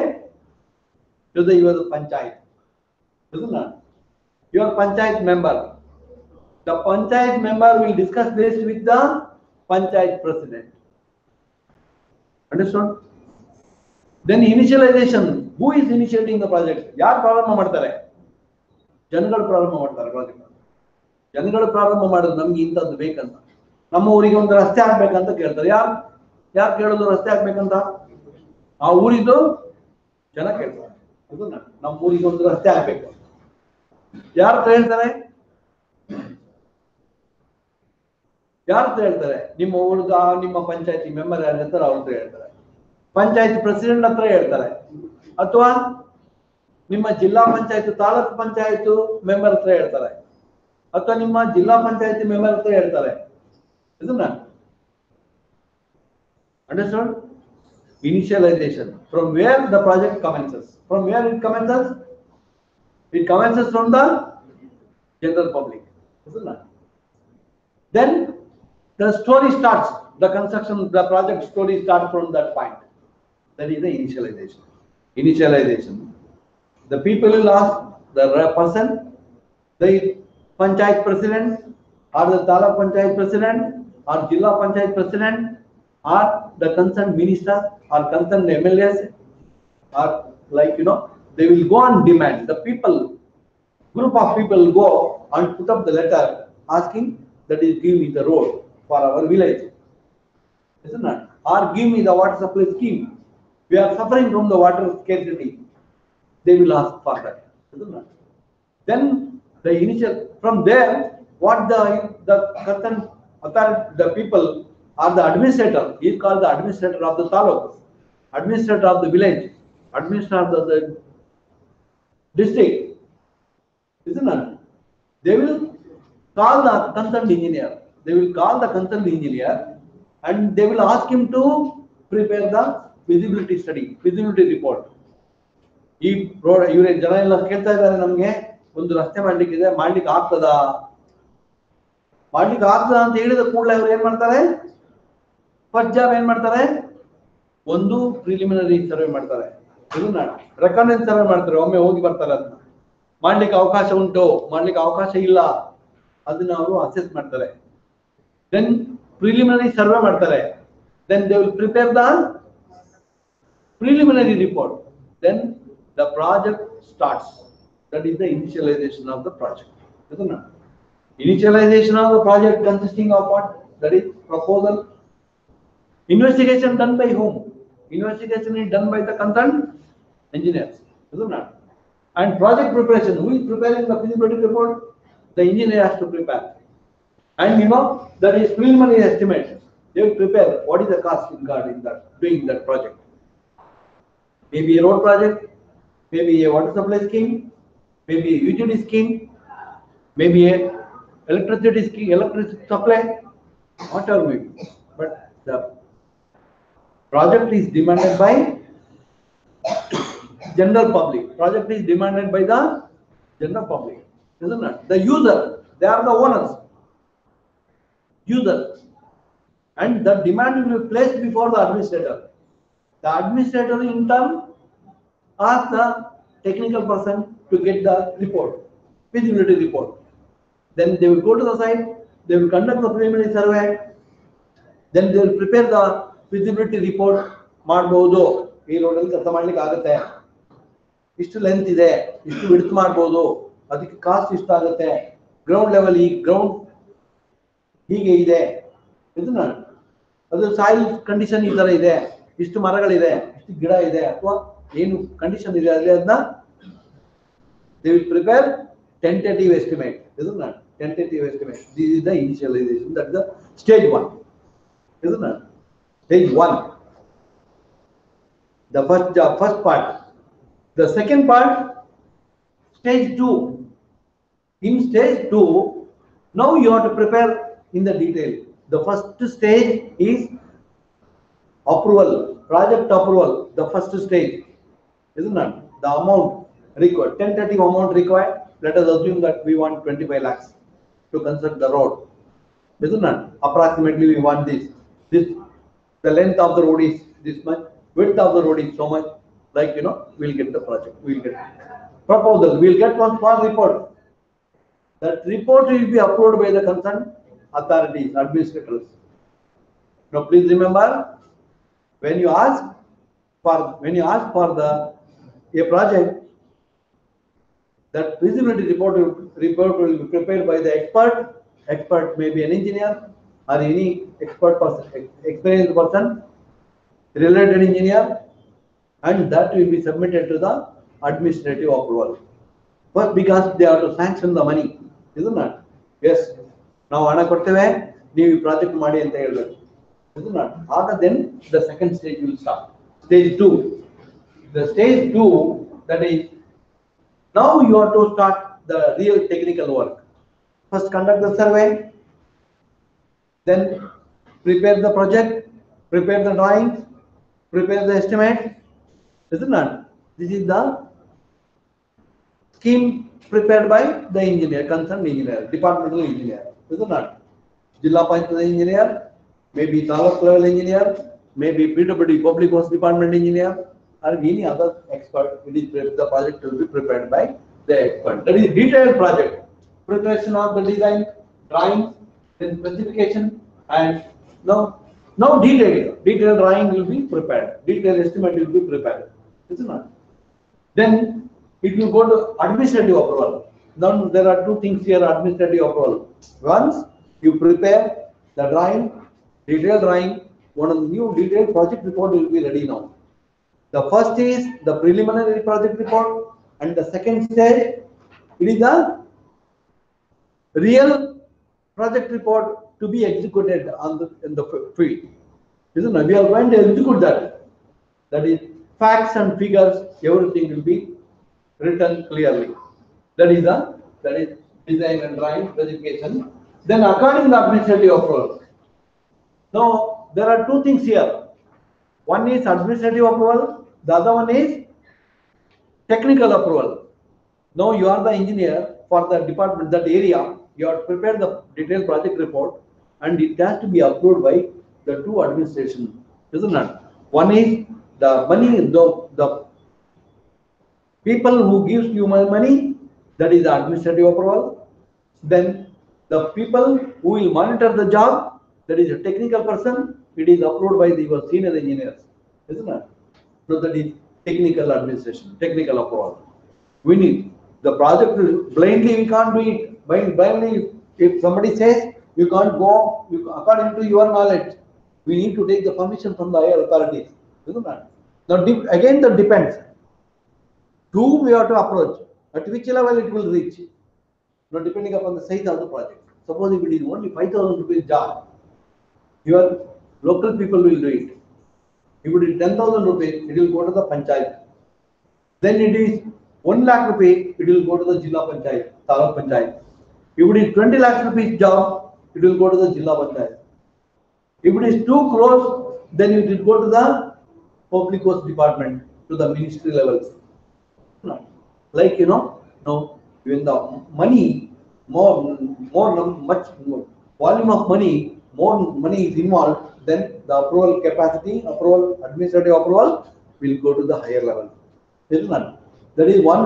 to the your panchayat, your panchayat member. The panchayat member will discuss this with the panchayat president. Understood? Then initialization. Who is initiating the project? ಯಾರು ಪ್ರಾರಂಭ ಮಾಡ್ತಾರೆ? ಜನಗಳು ಪ್ರಾರಂಭ ಮಾಡ್ತಾರೆ ಪ್ರಾಜೆಕ್ಟ್. ಜನಗಳು ಪ್ರಾರಂಭ ಮಾಡೋದು ನಮ್ಗೆ ಇಂಥದ್ದು ಬೇಕಂತ. ನಮ್ಮ ಊರಿಗೆ ಒಂದು ರಸ್ತೆ ಆಗ್ಬೇಕಂತ ಕೇಳ್ತಾರೆ. ಯಾರು ಕೇಳೋದು ರಸ್ತೆ ಆಗ್ಬೇಕಂತ? ಆ ಊರಿದ್ದು ಜನ ಕೇಳ್ತಾರೆ. ನಮ್ಮ ಊರಿಗೆ ಒಂದು ರಸ್ತೆ ಆಗ್ಬೇಕು. ಯಾರು ಹೇಳ್ತಾರೆ? ನಿಮ್ಮ ಊರ್ಗ ನಿಮ್ಮ ಪಂಚಾಯತಿ ಮೆಂಬರ್ ಯಾರು ಹೇಳ್ತಾರೆ ಅವ್ರ ಹತ್ರ ಹೇಳ್ತಾರೆ. ಪಂಚಾಯತ್ ಪ್ರೆಸಿಡೆಂಟ್ ಹತ್ರ ಹೇಳ್ತಾರೆ, ಅಥವಾ ನಿಮ್ಮ ಜಿಲ್ಲಾ ಪಂಚಾಯತ್ ತಾಲೂಕು ಪಂಚಾಯತ್ ಮೆಂಬರ್ ಹತ್ರ ಹೇಳ್ತಾರೆ, ಅಥವಾ ನಿಮ್ಮ ಜಿಲ್ಲಾ ಪಂಚಾಯತಿ ಮೆಂಬರ್ ಹತ್ರ ಹೇಳ್ತಾರೆ. ಇದನ್ನ understand? Initialization. From where the project commences? From where it commences? It commences from the general public, isn't it? Then the story starts. The construction, the project story starts from that point. That is the initialization. The people will ask the person, the panchayat president, or the taluk panchayat president, or jilla panchayat president, or the concerned minister, or concerned MLAs, or they will go and demand. The group of people will go and put up the letter asking that is give me the road for our village, isn't it? Or give me the water supply scheme. We are suffering from the water scarcity. They will ask for that, isn't it? Then from there, what the concerned authority, the people or the administrator, he is called the administrator of the taluk, administrator of the village, administrator of the district, isn't it? They will call the concerned engineer. And they will ask him to prepare the feasibility study, feasibility report. ಈ road ಇವರೇ ಜನ ಎಲ್ಲ ಕೇಳ್ತಾ ಇದ್ದಾರೆ, ನಮ್ಗೆ ಒಂದು ರಸ್ತೆ ಮಾಡ್ಲಿಕ್ಕೆ ಆಗ್ತದಾ ಅಂತ ಹೇಳಿದ ಕೂಡಲೇ ಅವ್ರು ಏನ್ ಮಾಡ್ತಾರೆ? ಫಸ್ಟ್ ಜಾಬ್ ಏನ್ ಮಾಡ್ತಾರೆ? ಒಂದು ಪ್ರಿಲಿಮಿನರಿ ಸರ್ವೆ ಮಾಡ್ತಾರೆ, ರೆಕಮೆಂಡ್ ಸರ್ವೆ ಮಾಡ್ತಾರೆ. ಒಮ್ಮೆ ಹೋಗಿ ಬರ್ತಾರೆ, ಅದನ್ನ ಮಾಡ್ಲಿಕ್ಕೆ ಅವಕಾಶ ಉಂಟು, ಮಾಡ್ಲಿಕ್ಕೆ ಅವಕಾಶ ಇಲ್ಲ, ಅದನ್ನ ಅವರು ಅಸೆಸ್ ಮಾಡ್ತಾರೆ. ದೆನ್ ಪ್ರಿಲಿಮಿನರಿ ಸರ್ವೆ ಮಾಡ್ತಾರೆ. Then they will prepare the preliminary report. Then the project starts. That is the initialization of the project, isn't it? Initialization of the project consisting of what? That is proposal. Investigation done by whom? Investigation is done by the concerned engineers, isn't it? And project preparation. Who is preparing the feasibility report? The engineer has to prepare. And that is preliminary estimate. They will prepare what is the cost incurred in that doing that project. Maybe a road project, maybe a water supply scheme, maybe a utility scheme, maybe a electricity scheme, electricity supply, whatever maybe. But the project is demanded by general public. Project is demanded by the general public, isn't it? The user, they are the owners. User. And the demand will be placed before the administrator. The administrator in turn asks the technical person to get the report, feasibility report. Then they will go to the site, they will conduct the preliminary survey, then they will prepare the feasibility report. ಮಾಡಬಹುದು, ಈ ರೋಡಲ್ಲಿ ಕೆಲಸ ಮಾಡ್ಲಿಕ್ಕೆ ಆಗುತ್ತೆ, ಇಷ್ಟು length ಇದೆ, ಇಷ್ಟು width ಮಾಡಬಹುದು, ಅದಕ್ಕೆ ಕಾಸ್ಟ್ ಇಷ್ಟು ಆಗುತ್ತೆ, ಗ್ರೌಂಡ್ ಲೆವೆಲ್ ಈ ಗ್ರೌಂಡ್ ಹೀಗೆ ಇದೆ, ಇದನ್ನ ಅದು ಸಾಯಿಲ್ ಕಂಡೀಷನ್ ಈ ತರ ಇದೆ, ಇಷ್ಟು ಮರಗಳಿದೆ, ಇಷ್ಟು ಗಿಡ ಇದೆ, ಅಥವಾ ಏನು ಕಂಡೀಷನ್ ಇದೆ ಅಲ್ಲಿ ಅದನ್ನ They will prepare tentative estimate, isn't it? Tentative estimate. This is the initialization. That's the stage 1, isn't it? Stage 1. The first part. The second part, stage 2. In stage 2, now you have to prepare in the detail. The first stage is approval, project approval, the first stage, isn't it? The amount required, tentative amount required. Let us assume that we want 25 lakhs to construct the road, isn't it? Approximately we want this. The length of the road is this much, width of the road is so much. Like, we'll get the project, we'll get proposal, we'll get one small report. That report will be approved by the concerned authorities, administrators. Now, please remember, when you ask for the a project, that feasibility report will be prepared by the expert. Expert may be an engineer or any expert person, experienced person, related engineer, and that will be submitted to the administrative approval. First, because they have to sanction the money, isn't it? Yes. Now, hana kotteve, ನೀವು project ಮಾಡಿ ಅಂತ ಹೇಳಬೇಕು, isn't it? After then, the second stage will start. Stage 2. The stage 2, that is, now you have to start the real technical work. First, conduct the survey, then prepare the project, prepare the drawings, prepare the estimate, isn't it? This is the scheme prepared by the engineer, concerned engineer, departmental engineer, isn't it? Jilla Panchayat engineer, maybe taluk level engineer, maybe PWD, public works department engineer, or any other expert. The project will be prepared by the expert. That is detailed project. Preparation of the design, drawings, then specification, and now detailed drawing will be prepared. Detailed estimate will be prepared. Isn't it? Then it will go to administrative approval. Now there are two things here: administrative approval. Once you prepare the drawing, detailed drawing, one of the new detailed project report will be ready now. The first is the preliminary project report, and the second stage, it is the real project report to be executed in the field. Isn't it? We are going to execute that. That is, facts and figures, everything will be written clearly. That is design and drawing specification. Then according to the administrative approval. Now there are two things here. One is administrative approval, the other one is technical approval. Now you are the engineer for the department, that area. You have prepared the detailed project report, and it has to be approved by the two administrations, isn't it? One is the money, the people who gives you money, that is the administrative approval. Then the people who will monitor the job, that is a technical person, it is approved by your senior engineers, isn't it? So that is technical administration, technical approval. We need the project blindly, we can't do it. Blindly, if somebody says you can't go according to your knowledge, we need to take the permission from the higher authorities, isn't it? Now again that depends. Whom we have to approach, at which level it will reach. Now depending upon the size of the project. Suppose if it is only 5,000 rupees job, your local people will do it. If it is 10,000 rupees, it will go to the panchayat. Then it is 1 lakh rupees, it will go to the Jilla Panchayat, Taluk Panchayat. If it is 20 lakh rupees job, it will go to the Jilla Panchayat. If it is 2 crores, then it will go to the public works department, to the ministry levels. Like, now when the money, much more volume of money, more money is involved, then the approval capacity, administrative approval will go to the higher level. Isn't it? That is one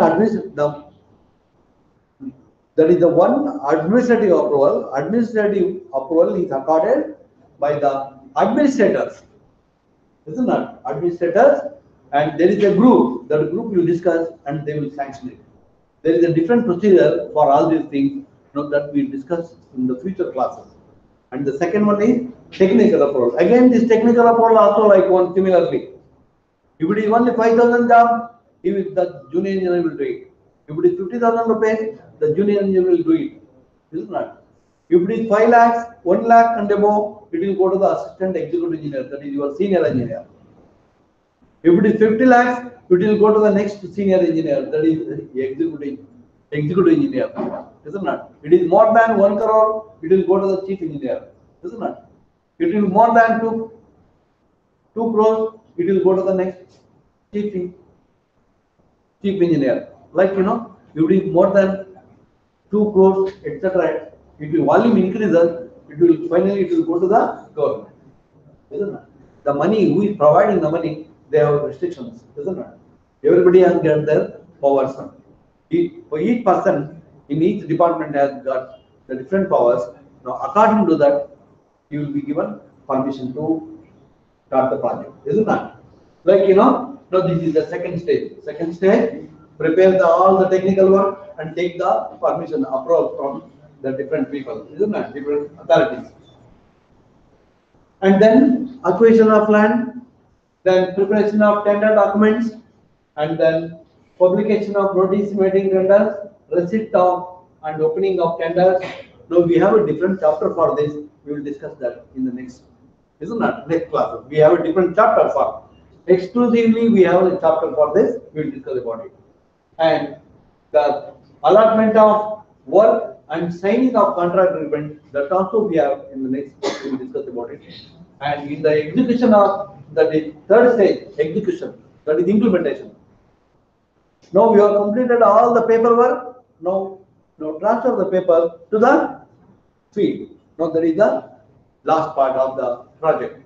the one administrative approval. Administrative approval is accorded by the administrators, isn't it? Administrators, and there is a group. That group will discuss and they will sanction it. There is a different procedure for all these things, that we discuss in the future classes. And the second one is technical approval. Again, this technical approval also like one similarly. If it is only 5,000 job, the junior engineer will do it. If it is 50,000 rupees, the junior engineer will do it. Isn't it? If it is 5 lakhs, 1 lakh and above, it will go to the assistant executive engineer, that is your senior engineer. If it is 50 lakhs, it will go to the next senior engineer, that is executive engineer. Isn't it? It is more than 1 crore, it will go to the chief engineer. Isn't it? It will more than 2 crores, it will go to the next chief engineer. Like if it is more than 2 crores, etc. If the volume increases, it will go to the government. Isn't it? The money, who is providing the money, they have restrictions, isn't it? Everybody has got their powers. For each person in each department has got the different powers. Now, according to that, you will be given permission to start the project, isn't it? Like now this is the second stage. Second stage, prepare all the technical work and take the permission approval from the different people, isn't it? Different authorities. And then acquisition of land, then preparation of tender documents, and then publication of notice inviting tenders, receipt of and opening of tenders. Now we have a different chapter for this. We will discuss that in the next, isn't it? Next class. We have a different chapter for. Exclusively, we have a chapter for this. We will discuss about it. And the allotment of work and signing of contract agreement, that also we have in the next, we will discuss about it. And in the execution of, that is third stage, execution, that is implementation. Now we have completed all the paperwork. Now transfer the paper to the field. Now that is the last part of the project.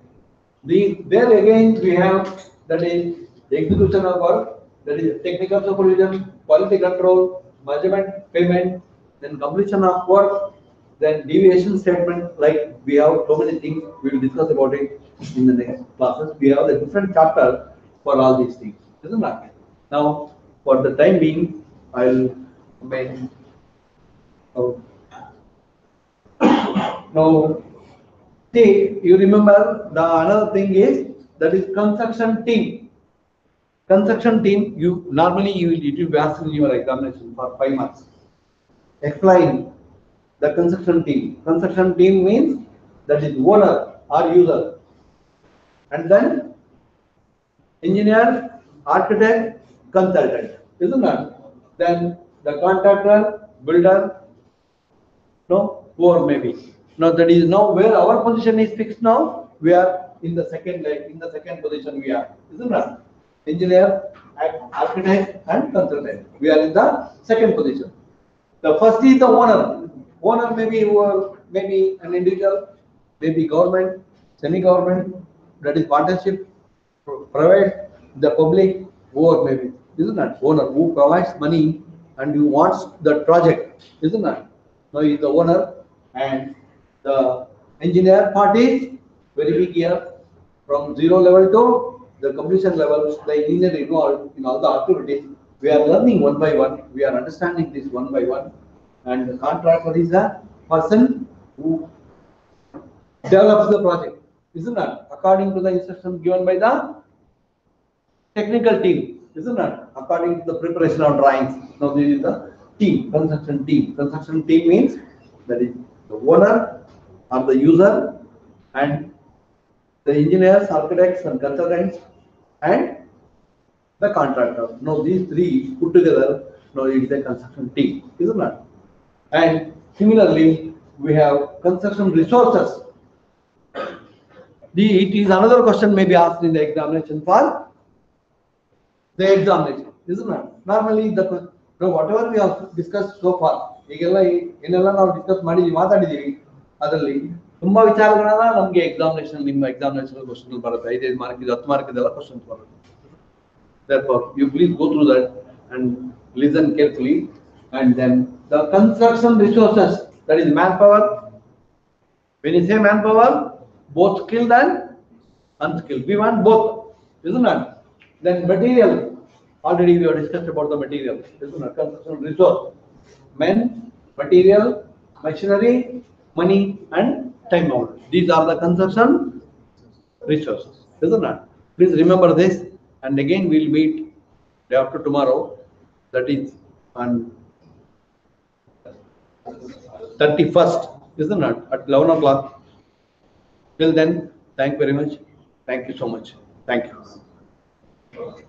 There again we have, that is the execution of work, that is technical supervision, quality control, measurement, payment, then completion of work, then deviation statement. Like we have so many things, we will discuss about it in the next classes. We have a different chapter for all these things, isn't it? Now, for the time being, I'll make. Now, see, you remember the another thing is, that is construction team. Construction team, you normally it will be asked in your examination for 5 marks. Explain the construction team. Construction team means that is owner or user, and then engineer, architect, consultant, isn't it? Then the contractor, builder, whoever maybe. Now that is now where our position is fixed. Now we are in the second position we are, isn't it? Engineer, architect, and consultant. We are in the second position. The first is the owner. Owner maybe an individual, maybe government, semi-government, that is partnership, private, the public, whoever maybe, isn't it? Owner who provides money and who wants the project, isn't it? Now he is the owner, and the engineer part is very big here, from 0 level to the completion level. The engineer involved in all the activities. We are learning one by one. We are understanding this one by one. And the contractor is the person who develops the project, isn't it? According to the instructions given by the technical team, isn't it? According to the preparation of drawings. Now this is the team, construction team. Construction team means that is the owner or the user, and the engineers, architects, and consultants, and the contractor. Now these three put together, now it is a construction team, isn't it? And similarly, we have construction resources. It is another question may be asked in the examination for the examination, isn't it? Normally, whatever we have discussed so far, ನಾವು discuss ಮಾತಾಡಿದೀವಿ, ಅದರಲ್ಲಿ ತುಂಬಾ ವಿಚಾರಗಳನ್ನ ನಮಗೆ examination question ಬರುತ್ತೆ. 5 mark, 10 mark ಇದೆಲ್ಲ questions ಬರುತ್ತೆ. Therefore, you please go through that and listen carefully. And then the construction resources, that is manpower. When you say manpower, both skilled and unskilled. We want both, isn't it? Then material. Already we have discussed about the material, isn't it? Construction resource. Men, material, machinery, money, and time bound. These are the construction resources, isn't it? Please remember this. And again, we'll meet day after tomorrow. That is on 31st, isn't it? At 11 o'clock. Till then, thank you very much. Thank you so much. Thank you.